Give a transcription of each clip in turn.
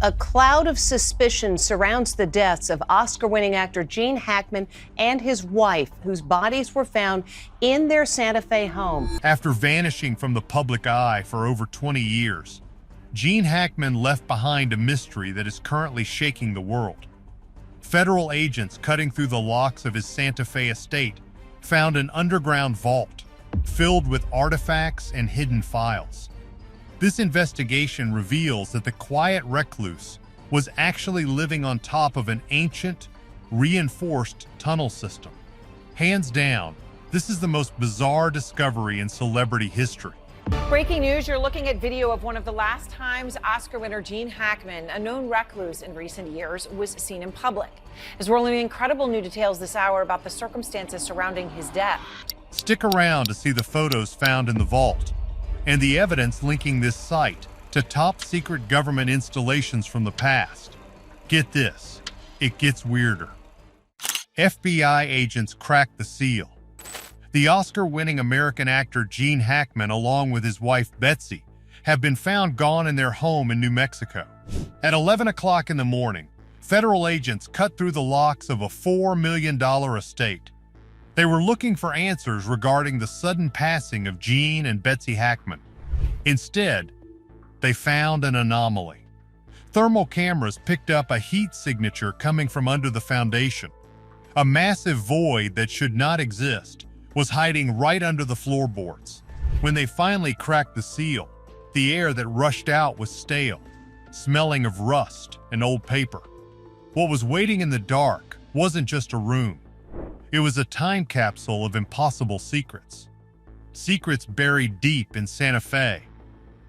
A cloud of suspicion surrounds the deaths of Oscar-winning actor Gene Hackman and his wife, whose bodies were found in their Santa Fe home. After vanishing from the public eye for over 20 years, Gene Hackman left behind a mystery that is currently shaking the world. Federal agents cutting through the locks of his Santa Fe estate found an underground vault filled with artifacts and hidden files. This investigation reveals that the quiet recluse was actually living on top of an ancient, reinforced tunnel system. Hands down, this is the most bizarre discovery in celebrity history. Breaking news, you're looking at video of one of the last times Oscar winner Gene Hackman, a known recluse in recent years, was seen in public. As we're learning incredible new details this hour about the circumstances surrounding his death. Stick around to see the photos found in the vault and the evidence linking this site to top-secret government installations from the past. Get this, it gets weirder. FBI agents crack the seal. The Oscar-winning American actor Gene Hackman, along with his wife Betsy, have been found gone in their home in New Mexico. At 11 o'clock in the morning, federal agents cut through the locks of a $4 million estate. They were looking for answers regarding the sudden passing of Gene and Betsy Hackman. Instead, they found an anomaly. Thermal cameras picked up a heat signature coming from under the foundation. A massive void that should not exist was hiding right under the floorboards. When they finally cracked the seal, the air that rushed out was stale, smelling of rust and old paper. What was waiting in the dark wasn't just a room. It was a time capsule of impossible secrets. Secrets buried deep in Santa Fe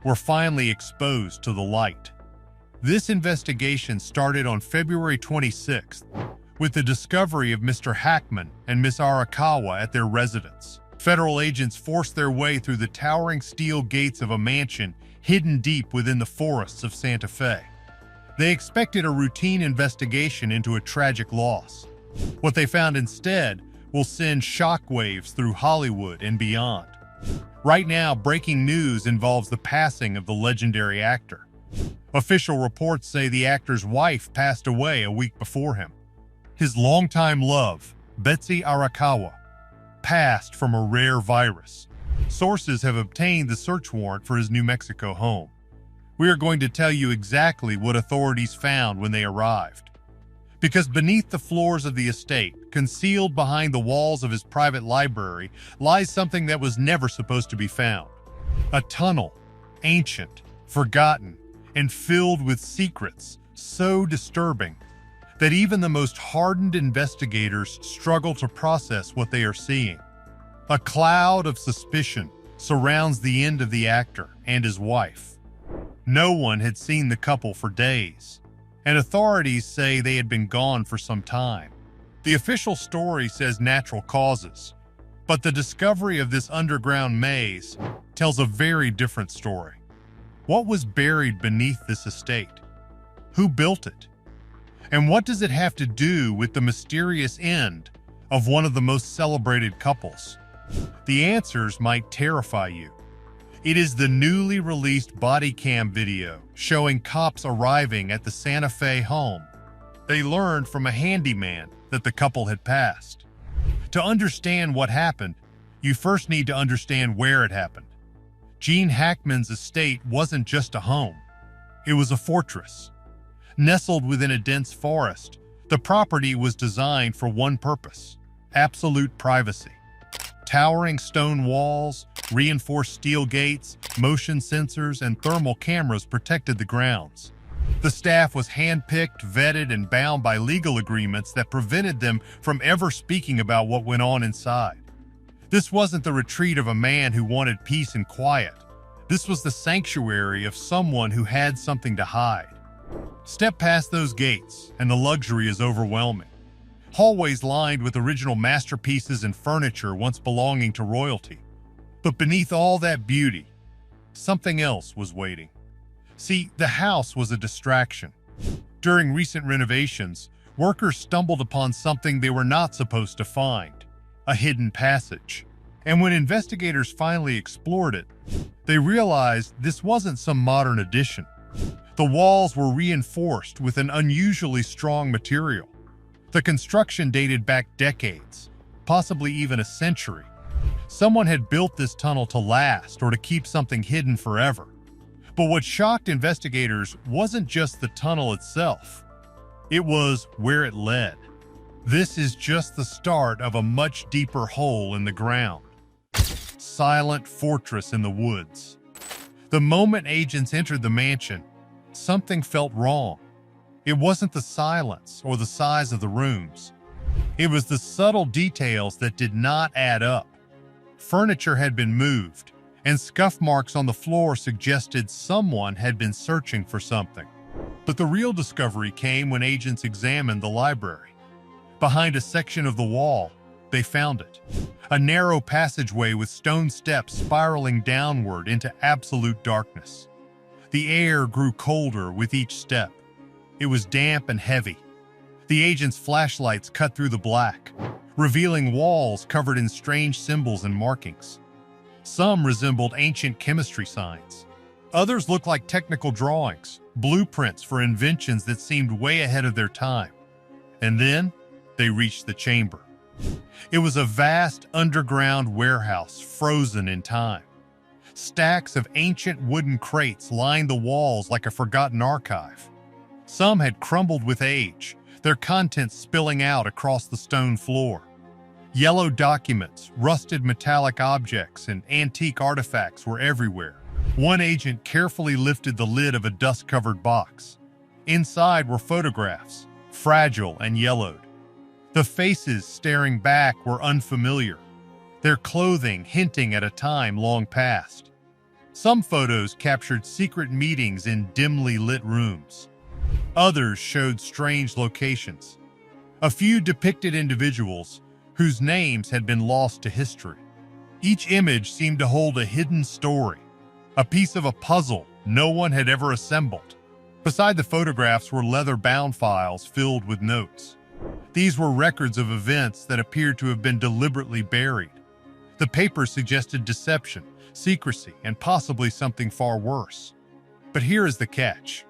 were finally exposed to the light. This investigation started on February 26th with the discovery of Mr. Hackman and Miss Arakawa at their residence. Federal agents forced their way through the towering steel gates of a mansion hidden deep within the forests of Santa Fe. They expected a routine investigation into a tragic loss. What they found instead will send shockwaves through Hollywood and beyond. Right now, breaking news involves the passing of the legendary actor. Official reports say the actor's wife passed away a week before him. His longtime love, Betsy Arakawa, passed from a rare virus. Sources have obtained the search warrant for his New Mexico home. We are going to tell you exactly what authorities found when they arrived. Because beneath the floors of the estate, concealed behind the walls of his private library, lies something that was never supposed to be found. A tunnel, ancient, forgotten, and filled with secrets so disturbing that even the most hardened investigators struggle to process what they are seeing. A cloud of suspicion surrounds the end of the actor and his wife. No one had seen the couple for days, and authorities say they had been gone for some time. The official story says natural causes, but the discovery of this underground maze tells a very different story. What was buried beneath this estate? Who built it? And what does it have to do with the mysterious end of one of the most celebrated couples? The answers might terrify you. It is the newly released body cam video showing cops arriving at the Santa Fe home. They learned from a handyman that the couple had passed. To understand what happened, you first need to understand where it happened. Gene Hackman's estate wasn't just a home. It was a fortress. Nestled within a dense forest, the property was designed for one purpose: absolute privacy. Towering stone walls, reinforced steel gates, motion sensors, and thermal cameras protected the grounds. The staff was handpicked, vetted, and bound by legal agreements that prevented them from ever speaking about what went on inside. This wasn't the retreat of a man who wanted peace and quiet. This was the sanctuary of someone who had something to hide. Step past those gates, and the luxury is overwhelming. Hallways lined with original masterpieces and furniture once belonging to royalty. But beneath all that beauty, something else was waiting. See, the house was a distraction. During recent renovations, workers stumbled upon something they were not supposed to find: a hidden passage. And when investigators finally explored it, they realized this wasn't some modern addition. The walls were reinforced with an unusually strong material. The construction dated back decades, possibly even a century. Someone had built this tunnel to last or to keep something hidden forever. But what shocked investigators wasn't just the tunnel itself. It was where it led. This is just the start of a much deeper hole in the ground. Silent fortress in the woods. The moment agents entered the mansion, something felt wrong. It wasn't the silence or the size of the rooms. It was the subtle details that did not add up. Furniture had been moved, and scuff marks on the floor suggested someone had been searching for something. But the real discovery came when agents examined the library. Behind a section of the wall, they found it. A narrow passageway with stone steps spiraling downward into absolute darkness. The air grew colder with each step. It was damp and heavy. The agents' flashlights cut through the black, revealing walls covered in strange symbols and markings. Some resembled ancient chemistry signs. Others looked like technical drawings, blueprints for inventions that seemed way ahead of their time. And then they reached the chamber. It was a vast underground warehouse frozen in time. Stacks of ancient wooden crates lined the walls like a forgotten archive. Some had crumbled with age, their contents spilling out across the stone floor. Yellow documents, rusted metallic objects, and antique artifacts were everywhere. One agent carefully lifted the lid of a dust-covered box. Inside were photographs, fragile and yellowed. The faces staring back were unfamiliar, their clothing hinting at a time long past. Some photos captured secret meetings in dimly lit rooms. Others showed strange locations. A few depicted individuals whose names had been lost to history. Each image seemed to hold a hidden story, a piece of a puzzle no one had ever assembled. Beside the photographs were leather-bound files filled with notes. These were records of events that appeared to have been deliberately buried. The papers suggested deception, secrecy, and possibly something far worse. But here is the catch.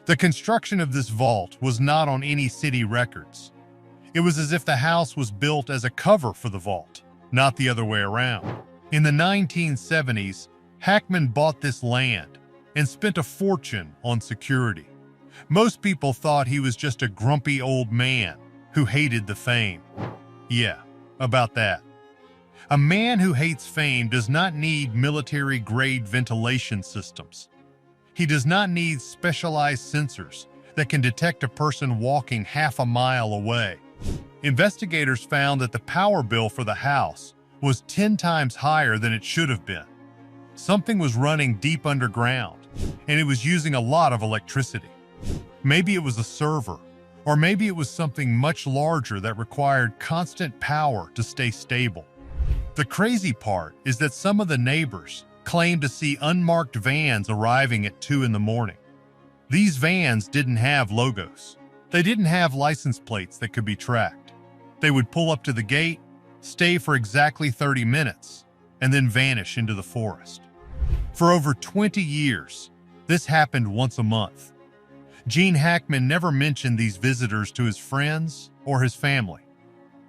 The construction of this vault was not on any city records. It was as if the house was built as a cover for the vault, not the other way around. In the 1970s, Hackman bought this land and spent a fortune on security. Most people thought he was just a grumpy old man who hated the fame. Yeah, about that. A man who hates fame does not need military-grade ventilation systems. He does not need specialized sensors that can detect a person walking half a mile away. Investigators found that the power bill for the house was 10 times higher than it should have been. Something was running deep underground, and it was using a lot of electricity. Maybe it was a server, or maybe it was something much larger that required constant power to stay stable. The crazy part is that some of the neighbors claimed to see unmarked vans arriving at 2 in the morning. These vans didn't have logos. They didn't have license plates that could be tracked. They would pull up to the gate, stay for exactly 30 minutes, and then vanish into the forest. For over 20 years, this happened once a month. Gene Hackman never mentioned these visitors to his friends or his family.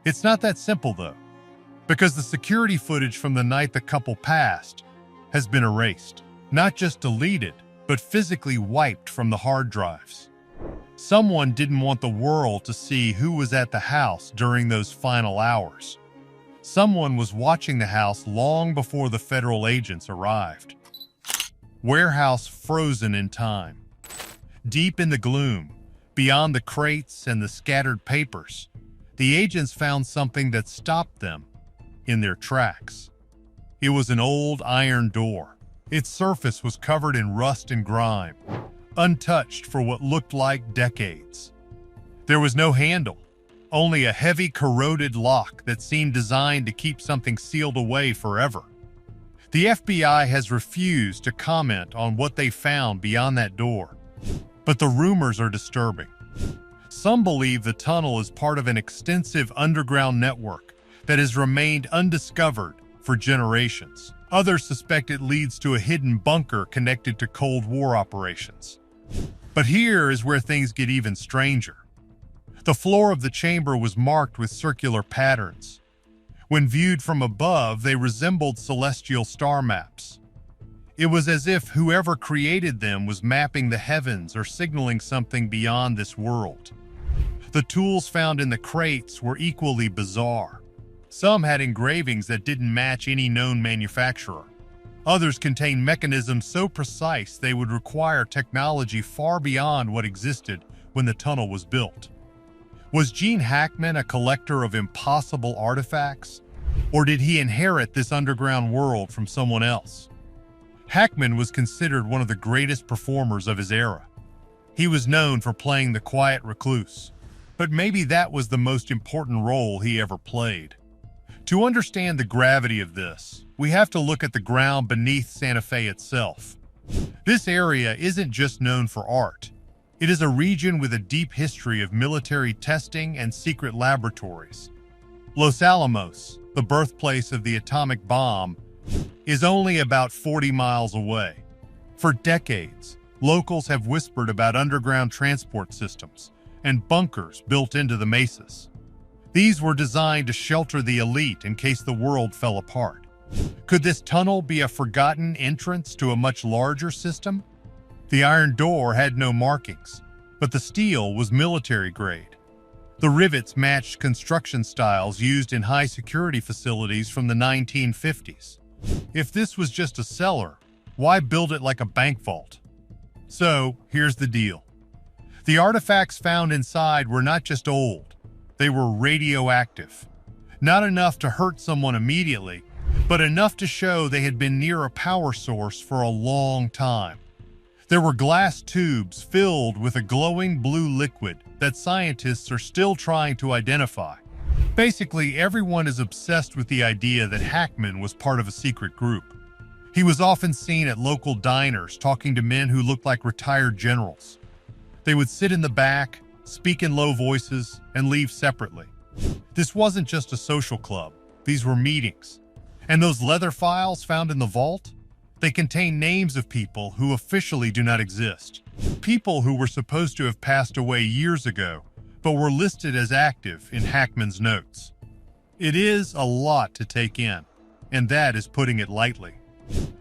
It's not that simple, though, because the security footage from the night the couple passed has been erased. Not just deleted, but physically wiped from the hard drives. Someone didn't want the world to see who was at the house during those final hours. Someone was watching the house long before the federal agents arrived. Warehouse frozen in time. Deep in the gloom, beyond the crates and the scattered papers, the agents found something that stopped them in their tracks. It was an old iron door. Its surface was covered in rust and grime, untouched for what looked like decades. There was no handle, only a heavy corroded lock that seemed designed to keep something sealed away forever. The FBI has refused to comment on what they found beyond that door, but the rumors are disturbing. Some believe the tunnel is part of an extensive underground network that has remained undiscovered for generations. Others suspect it leads to a hidden bunker connected to Cold War operations. But here is where things get even stranger. The floor of the chamber was marked with circular patterns. When viewed from above, they resembled celestial star maps. It was as if whoever created them was mapping the heavens or signaling something beyond this world. The tools found in the crates were equally bizarre. Some had engravings that didn't match any known manufacturer. Others contained mechanisms so precise they would require technology far beyond what existed when the tunnel was built. Was Gene Hackman a collector of impossible artifacts? Or did he inherit this underground world from someone else? Hackman was considered one of the greatest performers of his era. He was known for playing the quiet recluse, but maybe that was the most important role he ever played. To understand the gravity of this, we have to look at the ground beneath Santa Fe itself. This area isn't just known for art. It is a region with a deep history of military testing and secret laboratories. Los Alamos, the birthplace of the atomic bomb, is only about 40 miles away. For decades, locals have whispered about underground transport systems and bunkers built into the mesas. These were designed to shelter the elite in case the world fell apart. Could this tunnel be a forgotten entrance to a much larger system? The iron door had no markings, but the steel was military grade. The rivets matched construction styles used in high-security facilities from the 1950s. If this was just a cellar, why build it like a bank vault? So, here's the deal. The artifacts found inside were not just old, they were radioactive. Not enough to hurt someone immediately, but enough to show they had been near a power source for a long time. There were glass tubes filled with a glowing blue liquid that scientists are still trying to identify. Basically, everyone is obsessed with the idea that Hackman was part of a secret group. He was often seen at local diners talking to men who looked like retired generals. They would sit in the back, speak in low voices, and leave separately. This wasn't just a social club. These were meetings. And those leather files found in the vault? They contain names of people who officially do not exist. People who were supposed to have passed away years ago, but were listed as active in Hackman's notes. It is a lot to take in, and that is putting it lightly.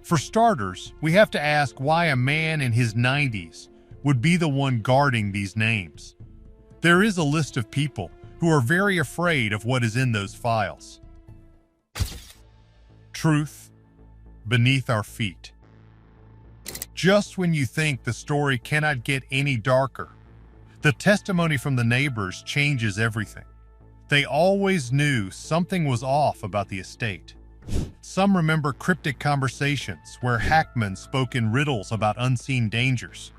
For starters, we have to ask why a man in his 90s would be the one guarding these names. There is a list of people who are very afraid of what is in those files. Truth beneath our feet. Just when you think the story cannot get any darker, the testimony from the neighbors changes everything. They always knew something was off about the estate. Some remember cryptic conversations where Hackman spoke in riddles about unseen dangers.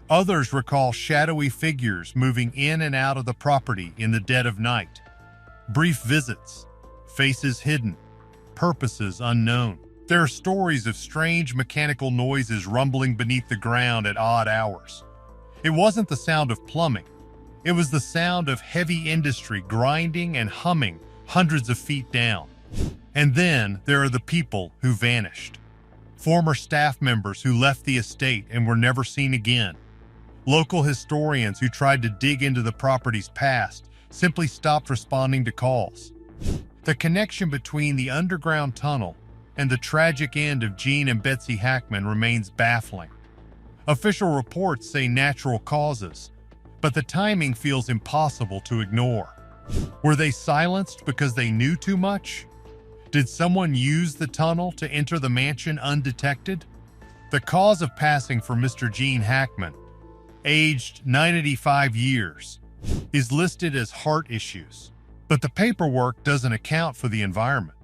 Others recall shadowy figures moving in and out of the property in the dead of night. Brief visits, faces hidden, purposes unknown. There are stories of strange mechanical noises rumbling beneath the ground at odd hours. It wasn't the sound of plumbing. It was the sound of heavy industry grinding and humming hundreds of feet down. And then there are the people who vanished. Former staff members who left the estate and were never seen again. Local historians who tried to dig into the property's past simply stopped responding to calls. The connection between the underground tunnel and the tragic end of Gene and Betsy Hackman remains baffling. Official reports say natural causes, but the timing feels impossible to ignore. Were they silenced because they knew too much? Did someone use the tunnel to enter the mansion undetected? The cause of passing for Mr. Gene Hackman, aged 95 years, is listed as heart issues, but the paperwork doesn't account for the environment.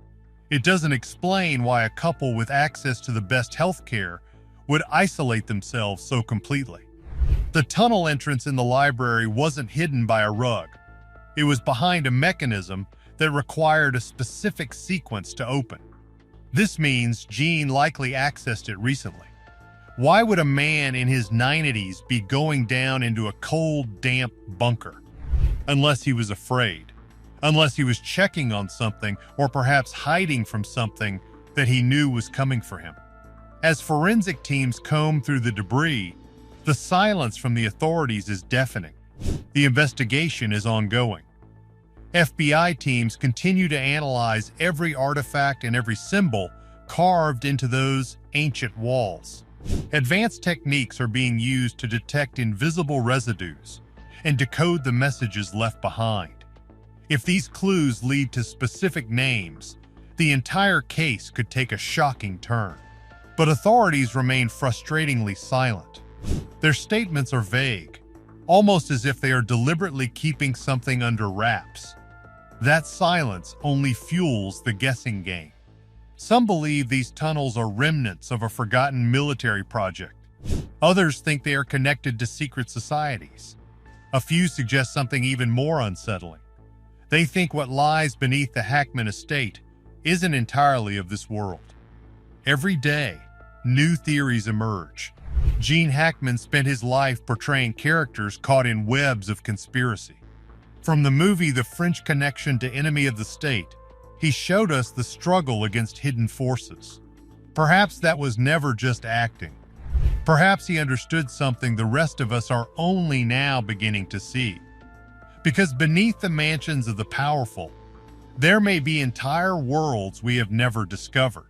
It doesn't explain why a couple with access to the best health care would isolate themselves so completely. The tunnel entrance in the library wasn't hidden by a rug. It was behind a mechanism that required a specific sequence to open. This means Gene likely accessed it recently. Why would a man in his 90s be going down into a cold, damp bunker? Unless he was afraid. Unless he was checking on something or perhaps hiding from something that he knew was coming for him. As forensic teams combed through the debris, The silence from the authorities is deafening. The investigation is ongoing. FBI teams continue to analyze every artifact and every symbol carved into those ancient walls. Advanced techniques are being used to detect invisible residues and decode the messages left behind. If these clues lead to specific names, the entire case could take a shocking turn. But authorities remain frustratingly silent. Their statements are vague, almost as if they are deliberately keeping something under wraps. That silence only fuels the guessing game. Some believe these tunnels are remnants of a forgotten military project. Others think they are connected to secret societies. A few suggest something even more unsettling. They think what lies beneath the Hackman estate isn't entirely of this world. Every day, new theories emerge. Gene Hackman spent his life portraying characters caught in webs of conspiracy. From the movie The French Connection to Enemy of the State, he showed us the struggle against hidden forces. Perhaps that was never just acting. Perhaps he understood something the rest of us are only now beginning to see. Because beneath the mansions of the powerful, there may be entire worlds we have never discovered.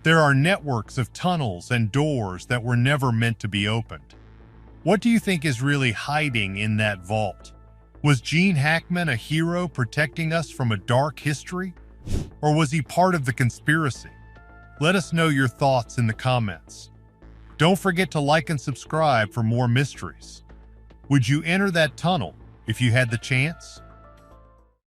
There are networks of tunnels and doors that were never meant to be opened. What do you think is really hiding in that vault? Was Gene Hackman a hero protecting us from a dark history? Or was he part of the conspiracy? Let us know your thoughts in the comments. Don't forget to like and subscribe for more mysteries. Would you enter that tunnel if you had the chance?